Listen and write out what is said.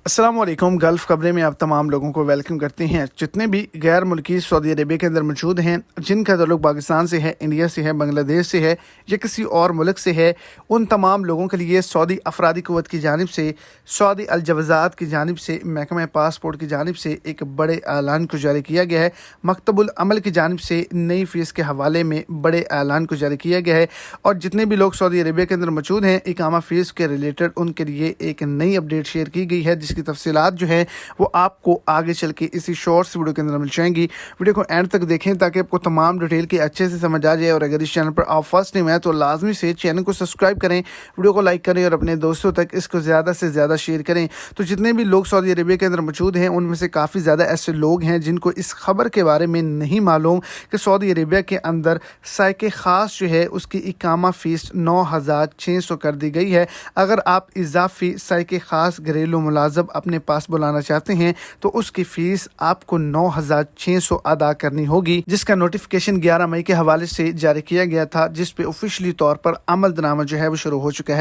अस्सलाम वालेकुम। गल्फ़ खबरें में आप तमाम लोगों को वेलकम करते हैं। जितने भी गैर मुल्की सऊदी अरेबिया के अंदर मौजूद हैं, जिनका ताल्लुक पाकिस्तान से है, इंडिया से है, बांग्लादेश से है या किसी और मुल्क से है, उन तमाम लोगों के लिए सऊदी अफरादी क़ुव्वत की जानिब से, सऊदी अलजवाज़ात की जानिब से, महकमा पासपोर्ट की जानिब से एक बड़े ऐलान को जारी किया गया है। मकतबुल अमल की जानिब से नई फ़ीस के हवाले में बड़े ऐलान को जारी किया गया है और जितने भी लोग सऊदी अरेबिया के अंदर मौजूद हैं, इकामा फ़ीस के रिलेटेड उनके लिए एक नई अपडेट शेयर की गई है, जिसकी तफसीलात जो है वो आपको आगे चल के इसी शॉर्ट्स वीडियो के अंदर मिल जाएंगी। वीडियो को एंड तक देखें ताकि आपको तमाम डिटेल की अच्छे से समझ आ जाए। और अगर इस चैनल पर आप फर्स्ट टाइम है तो लाजमी से चैनल को सब्सक्राइब करें, वीडियो को लाइक करें और अपने दोस्तों तक इसको ज़्यादा से ज़्यादा शेयर करें। तो जितने भी लोग सऊदी अरेबिया के अंदर मौजूद हैं, उनमें से काफ़ी ज़्यादा ऐसे लोग हैं जिनको इस खबर के बारे में नहीं मालूम कि सऊदी अरेबिया के अंदर साइके ख़ास जो है उसकी इकामा फ़ीस 9,600 कर दी गई है। अगर आप इजाफी साइके ख़ास घरेलू मुलाज़म अपने पास बुलाना चाहते हैं तो उसकी फ़ीस आपको 9,600 अदा करनी होगी, जिसका नोटिफिकेशन 11 मई के हवाले से जारी किया गया था, जिस पे ऑफिशियली तौर पर अमल दनामा जो है वो शुरू हो चुका है।